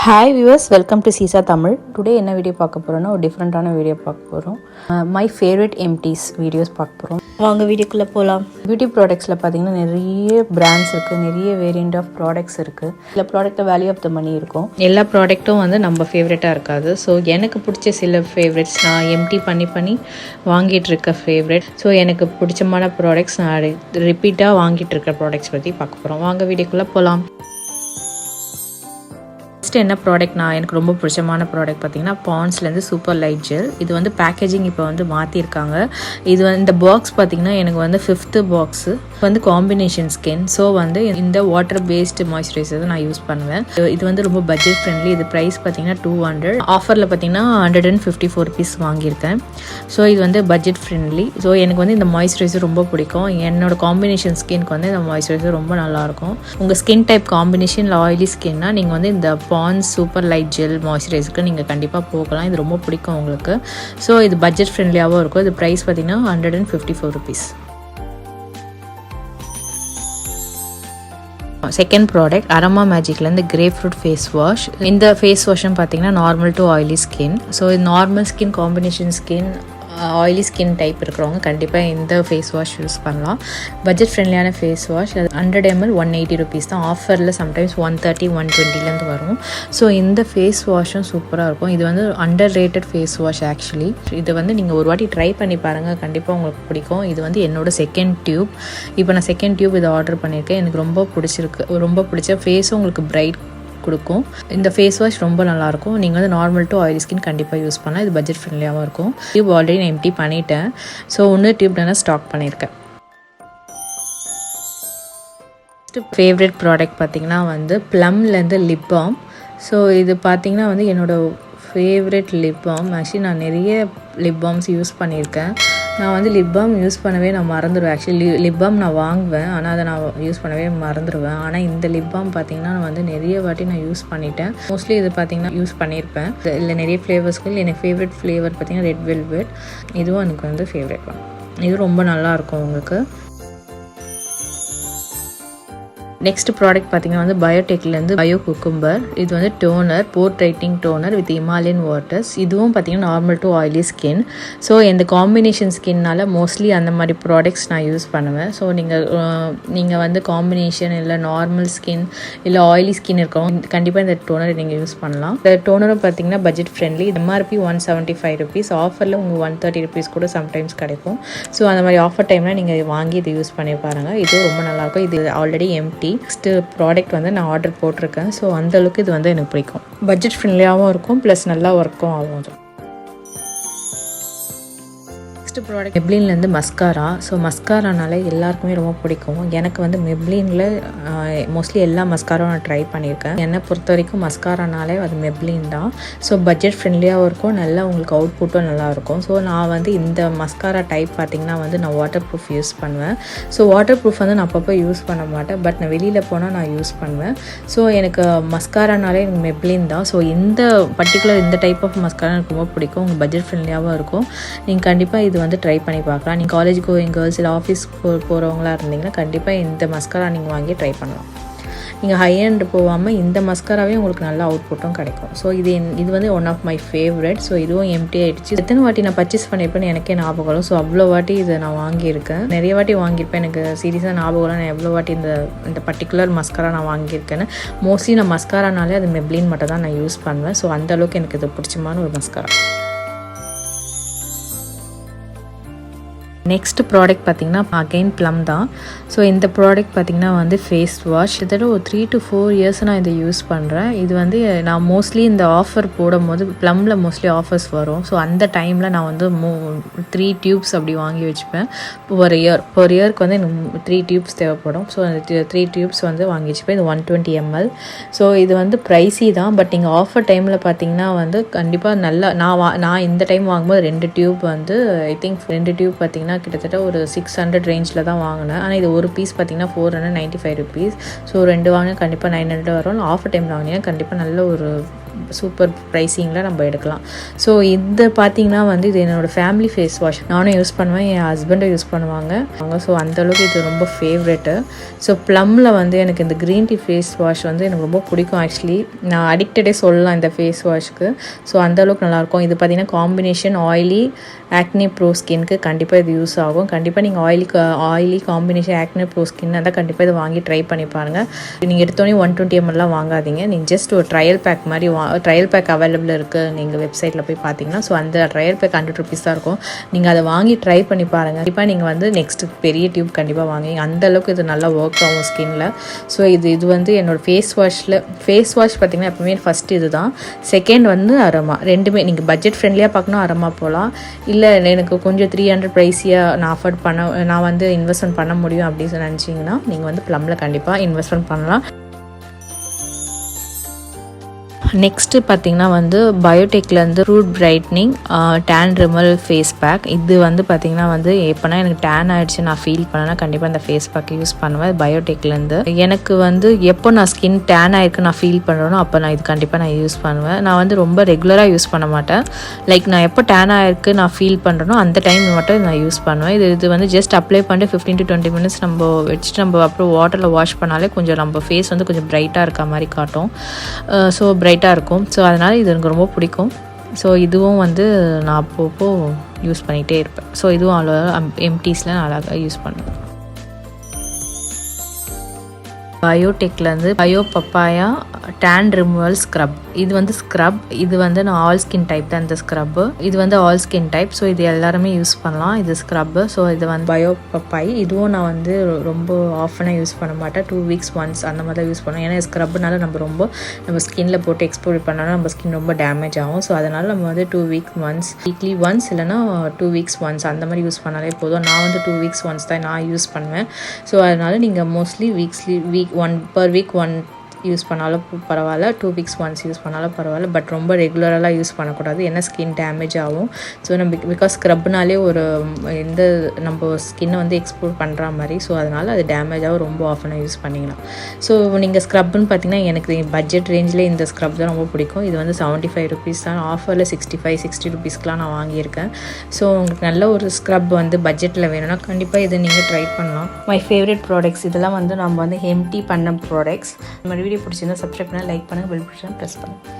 Hi viewers, welcome to Sisa Tamil. Today என்ன video பார்க்க போறோம்னா ஒரு டிஃபரெண்டான வீடியோ பார்க்க போறோம். My favorite empties வீடியோஸ் பார்க்க போறோம். வாங்க வீடியோக்குள்ள போலாம். பியூட்டி ப்ராடக்ட்ஸ்ல பாத்தீங்கன்னா நிறைய பிராண்ட்ஸ் இருக்கு, நிறைய வேரியன்ட் ஆஃப் ப்ராடக்ட்ஸ் இருக்கு. சில ப்ராடக்ட் வேல்யூ ஆஃப் த மணி இருக்கும். எல்லா ப்ராடக்ட்டும் வந்து நம்ம ஃபேவரட்டா இருக்காது. ஸோ எனக்கு பிடிச்ச சில ஃபேவரட்ஸ் நான் எம்டி பண்ணி வாங்கிட்டு இருக்க ஃபேவரட். ஸோ எனக்கு பிடிச்சமான ப்ராடக்ட்ஸ் நான் ரிப்பீட்டாக வாங்கிட்டு இருக்க ப்ராடக்ட்ஸ் பற்றி பார்க்க போகிறோம். வாங்க வீடியோக்குள்ளே போகலாம். என்ன ப்ராடக்ட் நான் எனக்கு ரொம்ப பிடிச்சமான ப்ராடக்ட் பார்த்தீங்கன்னா பாண்ட்ஸ்லேருந்து சூப்பர் லைட் ஜெல். இது வந்து பேக்கேஜிங் இப்போ வந்து மாற்றிருக்காங்க. இது வந்து இந்த பாக்ஸ் பார்த்தீங்கன்னா எனக்கு வந்து 5th பாக்ஸு வந்து காம்பினேஷன் ஸ்கின். ஸோ வந்து இந்த வாட்டர் பேஸ்டு மாய்ஸ்சரைசர் நான் யூஸ் பண்ணுவேன். இது வந்து ரொம்ப பட்ஜெட் ஃப்ரெண்ட்லி. இது ப்ரைஸ் பார்த்தீங்கன்னா 200. ஆஃபரில் பார்த்தீங்கன்னா 154 ருபீஸ் வாங்கியிருக்கேன். ஸோ இது வந்து பட்ஜெட் ஃப்ரெண்ட்லி. ஸோ எனக்கு வந்து இந்த மாய்ஸ்சரைசர் ரொம்ப பிடிக்கும். என்னோட காம்பினேஷன் ஸ்கின்க்கு வந்து இந்த மாய்ஸ்சரைசர் ரொம்ப நல்லாயிருக்கும். உங்கள் ஸ்கின் டைப் காம்பினேஷன் ஆயிலி ஸ்கின்னா நீங்கள் வந்து இந்த பாண்ட்ஸ் சூப்பர் லைட் ஜெல் மாய்ஸ்சரைசருக்கு நீங்கள் கண்டிப்பாக போகலாம். இது ரொம்ப பிடிக்கும் உங்களுக்கு. ஸோ இது பட்ஜெட் ஃப்ரெண்ட்லியாகவும் இருக்கும். இது ப்ரைஸ் பார்த்தீங்கன்னா 154 ருபீஸ். செகண்ட் ப்ராடக்ட் அரமா மேஜிக்லேருந்து கிரேப் ஃப்ரூட் ஃபேஸ் வாஷ். இந்த ஃபேஸ் வாஷ்னு பார்த்தீங்கன்னா normal to oily skin. So normal skin, combination skin, oily skin type இருக்கிறவங்க கண்டிப்பாக இந்த ஃபேஸ் வாஷ் யூஸ் பண்ணலாம். பட்ஜெட் ஃப்ரெண்ட்லியான ஃபேஸ் வாஷ். அது 100 ml 180 ருபீஸ் தான். ஆஃபரில் சம்டைம்ஸ் 130 120லேருந்து வரும். ஸோ இந்த ஃபேஸ் வாஷும் சூப்பராக இருக்கும். இது வந்து underrated face wash actually. இது வந்து நீங்கள் ஒரு வாட்டி ட்ரை பண்ணி பாருங்கள், கண்டிப்பாக உங்களுக்கு பிடிக்கும். இது வந்து என்னோடய செகண்ட் டியூப். இப்போ நான் செகண்ட் டியூப் இதை ஆர்டர் பண்ணியிருக்கேன். எனக்கு ரொம்ப பிடிச்சிருக்கு. ரொம்ப பிடிச்ச ஃபேஸும் உங்களுக்கு பிரைட் கொடுக்கும். இந்த ஃபேஸ் வாஷ் ரொம்ப நல்லாயிருக்கும். நீங்கள் வந்து நார்மல் டு ஆயிலி ஸ்கின் கண்டிப்பாக யூஸ் பண்ணலாம். இது பட்ஜெட் ஃப்ரெண்ட்லியாகவும் இருக்கும். டியூப் ஆல்ரெடி நான் எம்டி பண்ணிட்டேன். ஸோ இன்னும் டியூப் நான் ஸ்டாக் பண்ணியிருக்கேன். ஃபேவரட் ப்ராடக்ட் பார்த்திங்கன்னா வந்து ப்ளம்லேருந்து லிப் பாம். ஸோ இது பார்த்திங்கன்னா வந்து என்னோடய ஃபேவரட் லிப் பாம். ஆக்சுவலி நான் நிறைய லிப் பாம்ஸ் யூஸ் பண்ணியிருக்கேன். நான் வந்து லிப் பாம் யூஸ் பண்ணவே நான் மறந்துடுவேன். ஆக்சுவலி லிப் பாம் நான் வாங்குவேன், ஆனால் அதை நான் யூஸ் பண்ணவே மறந்துடுவேன். ஆனால் இந்த லிப் பாம் பார்த்தீங்கன்னா நான் வந்து நிறைய வாட்டி நான் யூஸ் பண்ணிட்டேன். மோஸ்ட்லி இது பார்த்தீங்கன்னா யூஸ் பண்ணியிருப்பேன். இல்லை நிறைய ஃப்ளேவர்ஸ்க்கு எனக்கு ஃபேவரட் ஃப்ளேவர் பார்த்தீங்கன்னா ரெட் வெல்வெட். இதுவும் எனக்கு வந்து ஃபேவரட் தான். இது ரொம்ப நல்லாயிருக்கும் உங்களுக்கு. நெக்ஸ்ட் ப்ராடக்ட் பார்த்தீங்கன்னா வந்து பயோடெக்லேருந்து பயோ குக்கும்பர். இது வந்து toner, pore tightening toner with Himalayan waters. இதுவும் பார்த்தீங்கன்னா normal to oily skin. So இந்த காம்பினேஷன் ஸ்கின்னால் மோஸ்ட்லி அந்த மாதிரி ப்ராடக்ட்ஸ் நான் யூஸ் பண்ணுவேன். ஸோ நீங்கள் வந்து காம்பினேஷன் இல்லை நார்மல் ஸ்கின் இல்லை ஆயிலி ஸ்கின் இருக்கவங்க கண்டிப்பாக இந்த டோனர் நீங்கள் யூஸ் பண்ணலாம். இந்த டோனரும் பார்த்தீங்கன்னா பட்ஜெட் ஃப்ரெண்ட்லி. MRP 175 rupees. ஆஃபரில் உங்களுக்கு 130 ருபீஸ் கூட சம்டைம்ஸ் கிடைக்கும். ஸோ அந்த மாதிரி ஆஃபர் டைமில் நீங்கள் வாங்கி இது யூஸ் பண்ணி பாருங்கள். இது ரொம்ப நல்லாயிருக்கும். இது ஆல்ரெடி எம்டி. நெக்ஸ்ட் ப்ராடக்ட் வந்து நான் ஆர்டர் போட்டிருக்கேன். ஸோ அந்தளவுக்கு இது வந்து எனக்கு பிடிக்கும். பட்ஜெட் ஃப்ரெண்ட்லியாகவும் இருக்கும், ப்ளஸ் நல்லா ஒர்க்கும் ஆகும். நெக்ஸ்ட் ப்ராடக்ட் மெப்ளின்லேருந்து மஸ்காரா. ஸோ மஸ்காரானாலே எல்லாருக்குமே ரொம்ப பிடிக்கும். எனக்கு வந்து மெப்ளினில் மோஸ்ட்லி எல்லா மஸ்காராவும் நான் ட்ரை பண்ணியிருக்கேன். என்னை பொறுத்த வரைக்கும் மஸ்காரானாலே அது மெப்ளின் தான். ஸோ பட்ஜெட் ஃப்ரெண்ட்லியாகவும் இருக்கும், நல்லா உங்களுக்கு அவுட்புட்டும் நல்லாயிருக்கும். ஸோ நான் வந்து இந்த மஸ்காரா டைப் பார்த்திங்கன்னா வந்து நான் வாட்டர் ப்ரூஃப் யூஸ் பண்ணுவேன். ஸோ வாட்டர் ப்ரூஃப் வந்து நான் அப்பப்போ யூஸ் பண்ண மாட்டேன், பட் நான் வெளியில் போனால் நான் யூஸ் பண்ணுவேன். ஸோ எனக்கு மஸ்காரானாலே எனக்கு மெப்ளின் தான். ஸோ இந்த பர்டிகுலர் இந்த டைப் ஆஃப் மஸ்காரா எனக்கு ரொம்ப பிடிக்கும். உங்களுக்கு பட்ஜெட் ஃப்ரெண்ட்லியாகவும் இருக்கும். நீங்கள் கண்டிப்பாக இது வந்து ட்ரை பண்ணி பார்க்கலாம். நீங்கள் காலேஜ் கோயிங் கேர்ள்ஸ் இல்லை ஆஃபீஸ் போகிறவங்களா இருந்தீங்கன்னா கண்டிப்பாக இந்த மஸ்காரா நீங்கள் வாங்கி ட்ரை பண்ணலாம். நீங்கள் ஹை ஹேண்ட் போகாமல் இந்த மஸ்காராவே உங்களுக்கு நல்ல அவுட்புட்டும் கிடைக்கும். ஸோ இது வந்து one of my favourite. So இதுவும் எம்டி ஆகிடுச்சு. எத்தனை வாட்டி நான் பர்ச்சேஸ் பண்ணியிருப்பேன்னு எனக்கே ஞாபகம். ஸோ அவ்வளோ வாட்டி இதை நான் வாங்கியிருக்கேன். நிறைய வாட்டி வாங்கியிருப்பேன். எனக்கு சீரியஸாக ஞாபகம் நான் எவ்வளோ வாட்டி இந்த பர்டிகுலர் மஸ்காரா நான் வாங்கியிருக்கேன்னு. மோஸ்ட்லி நான் மஸ்காரானாலே அது மெப்ளின் மட்டும் தான் நான் யூஸ் பண்ணுவேன். ஸோ அந்தளவுக்கு எனக்கு இது பிடிச்சமான ஒரு மஸ்காரா. நெக்ஸ்ட் ப்ராடக்ட் பார்த்திங்கன்னா அகைன் ப்ளம் தான். ஸோ இந்த ப்ராடக்ட் பார்த்திங்கன்னா வந்து ஃபேஸ் வாஷ். இதோட ஒரு 3 to 4 இயர்ஸ் நான் இதை யூஸ் பண்ணுறேன். இது வந்து நான் மோஸ்ட்லி இந்த ஆஃபர் போடும்போது ப்ளம்மில் மோஸ்ட்லி ஆஃபர்ஸ் வரும். ஸோ அந்த டைமில் நான் வந்து 3 டியூப்ஸ் அப்படி வாங்கி வச்சுப்பேன். ஒரு இயருக்கு வந்து எனக்கு 3 டியூப்ஸ் தேவைப்படும். ஸோ அந்த 3 டியூப்ஸ் வந்து வாங்கி வச்சுப்பேன். இது 120 ml. ஸோ இது வந்து ப்ரைஸி தான், பட் நீங்கள் ஆஃபர் டைமில் பார்த்திங்கன்னா வந்து கண்டிப்பாக நல்லா நான் இந்த டைம் வாங்கும்போது 2 டியூப் வந்து ஐ திங்க் 2 டியூப் பார்த்திங்கன்னா கிட்டத்தட்ட ஒரு 600 ரேஞ்சில் தான் வாங்கினேன். ஆனால் இது ஒரு பீஸ் பார்த்திங்கன்னா 495 ருபீஸ். ஸோ 2 வாங்கினா கண்டிப்பாக 900 வரும். ஆஃபர் டைமில் வாங்கினீங்கன்னா கண்டிப்பாக நல்ல ஒரு சூப்பர் ப்ரைஸிங்கில் நம்ம எடுக்கலாம். ஸோ இது பார்த்திங்கன்னா வந்து இது என்னோடய ஃபேமிலி ஃபேஸ் வாஷ். நானும் யூஸ் பண்ணுவேன், என் ஹஸ்பண்டும் யூஸ் பண்ணுவாங்க. ஸோ அந்தளவுக்கு இது ரொம்ப ஃபேவரெட்டு. ஸோ ப்ளம்மில் வந்து எனக்கு இந்த க்ரீன் டீ ஃபேஸ் வாஷ் வந்து எனக்கு ரொம்ப பிடிக்கும். ஆக்சுவலி நான் அடிக்டடே சொல்லலாம் இந்த ஃபேஸ் வாஷ்க்கு. ஸோ அந்தளவுக்கு நல்லாயிருக்கும். இது பார்த்திங்கன்னா காம்பினேஷன் ஆயிலி ஆக்னே ப்ரோ ஸ்கின்க்கு கண்டிப்பாக இது யூஸ் ஆகும். கண்டிப்பாக நீங்கள் oily combination acne bro skin தான் கண்டிப்பாக இதை வாங்கி ட்ரை பண்ணி பாருங்கள். நீங்கள் எடுத்தோடனே 120 mlலாம் வாங்காதீங்க. நீங்கள் ஜஸ்ட் ஒரு ட்ரையல் பேக் மாதிரி ட்ரையல் பேக் அவைலபிள் இருக்குது நீங்கள் வெப்சைட்டில் போய் பார்த்தீங்கன்னா. ஸோ அந்த ட்ரையல் பேக் 100 rupees தான் இருக்கும். நீங்கள் அதை வாங்கி ட்ரை பண்ணி பாருங்கள். கண்டிப்பாக நீங்கள் வந்து நெக்ஸ்ட்டு பெரிய டியூப் கண்டிப்பாக வாங்கி அந்தளவுக்கு இது நல்லா ஒர்க் ஆகும் ஸ்கின்னில். ஸோ இது வந்து என்னோடய ஃபேஸ் வாஷ் பார்த்திங்கன்னா எப்பவுமே ஃபஸ்ட்டு இது தான். செகண்ட் வந்து அரோமா. ரெண்டுமே நீங்கள் பட்ஜெட் ஃப்ரெண்ட்லியாக பார்க்கணும் அரோமா போகலாம். இல்லை எனக்கு கொஞ்சம் 300 ப்ரைஸியாக நான் வந்து இன்வெஸ்ட்மெண்ட் பண்ண முடியும் அப்படின்னு நினச்சிங்கன்னா நீங்கள் வந்து ப்ளம்மில் கண்டிப்பாக இன்வெஸ்ட்மெண்ட் பண்ணலாம். நெக்ஸ்ட்டு பார்த்திங்கன்னா வந்து பயோடெக்லேருந்து root brightening tan removal face pack. இது வந்து பார்த்திங்கன்னா வந்து எப்போனா எனக்கு டேன் ஆகிடுச்சு நான் ஃபீல் பண்ணேன்னா கண்டிப்பாக இந்த ஃபேஸ் பேக் யூஸ் பண்ணுவேன் பயோடெக்லேருந்து. எனக்கு வந்து எப்போ நான் ஸ்கின் டேன் ஆகிருக்கு நான் ஃபீல் பண்ணுறேனோ அப்போ நான் இது கண்டிப்பாக நான் யூஸ் பண்ணுவேன். நான் வந்து ரொம்ப ரெகுலராக யூஸ் பண்ண மாட்டேன். லைக் நான் எப்போ டேன் ஆகிருக்கு நான் ஃபீல் பண்ணுறேனோ அந்த டைம் மட்டும் நான் யூஸ் பண்ணுவேன். இது வந்து ஜஸ்ட் அப்ளை பண்ணிட்டு 15 to 20 minutes நம்ம வச்சுட்டு நம்ம அப்புறம் வாட்டரில் வாஷ் பண்ணாலே கொஞ்சம் நம்ம ஃபேஸ் வந்து கொஞ்சம் பிரைட்டாக இருக்க மாதிரி காட்டும். ஸோ இருக்கும். ஸோ அதனால் இது எனக்கு ரொம்ப பிடிக்கும். ஸோ இதுவும் வந்து நான் அப்பப்போ யூஸ் பண்ணிகிட்டே இருப்பேன். ஸோ இதுவும் அவ்வளோ எம்டிஸில் நான் அழகாக யூஸ் பண்ணுவேன். பயோடெக்லேருந்து bio papaya tan removal scrub. இது வந்து ஸ்க்ரப். இது வந்து நான் ஆல் ஸ்கின் டைப் தான் இந்த ஸ்க்ரப்பு. இது வந்து ஆல் ஸ்கின் டைப். ஸோ இது எல்லாருமே யூஸ் பண்ணலாம் இது ஸ்க்ரப்பு. ஸோ இது வந்து பயோ பப்பாய். இதுவும் நான் வந்து ரொம்ப ஆஃபனாக யூஸ் பண்ண மாட்டேன். 2 weeks once அந்த மாதிரி தான் யூஸ் பண்ணுவேன். ஏன்னா ஸ்க்ரப்னால நம்ம ஸ்கின்ல போட்டு எக்ஸ்போர் பண்ணோன்னா நம்ம ஸ்கின் ரொம்ப டேமேஜ் ஆகும். ஸோ அதனால் நம்ம வந்து 2 weeks once வீக்லி ஒன்ஸ் இல்லைனா 2 weeks once அந்த மாதிரி யூஸ் பண்ணாலே போதும். நான் வந்து 2 weeks once தான் நான் யூஸ் பண்ணுவேன். ஸோ அதனால் நீங்கள் மோஸ்ட்லி per week 1 யூஸ் பண்ணாலும் பரவாயில்ல, 2 weeks once யூஸ் பண்ணாலும் பரவாயில்ல. பட் ரொம்ப ரெகுலரெலாம் யூஸ் பண்ணக்கூடாது, ஏன்னா ஸ்கின் டேமேஜ் ஆகும். ஸோ நம்ம பிகாஸ் ஸ்க்ரப்னாலே நம்ம ஸ்கின்னை வந்து எக்ஸ்போர்ட் பண்ணுற மாதிரி. ஸோ அதனால் அது டேமேஜ் ஆகும். ரொம்ப ஆஃபனாக யூஸ் பண்ணிக்கலாம். ஸோ நீங்கள் ஸ்க்ரப்னு பார்த்தீங்கன்னா எனக்கு பட்ஜெட் ரேஞ்சில் இந்த ஸ்க்ரப் தான் ரொம்ப பிடிக்கும். இது வந்து 75 rupees தான். ஆஃபரில் 65-60 rupeesக்குலாம் நான் வாங்கியிருக்கேன். ஸோ உங்களுக்கு நல்ல ஒரு ஸ்க்ரப் வந்து பட்ஜெட்டில் வேணும்னா கண்டிப்பாக இதை நீங்கள் ட்ரை பண்ணலாம். மை ஃபேவரட் ப்ராடக்ட்ஸ் இதெல்லாம் வந்து நம்ம வந்து எம்டி பண்ண ப்ராடக்ட்ஸ். நம்ம வீடியோ பிடிச்சிருந்தா சப்ஸ்கிரைப் பண்ணால் லைக் பண்ணுங்கள், பெல் பட்டன் ப்ரெஸ் பண்ணுங்கள்.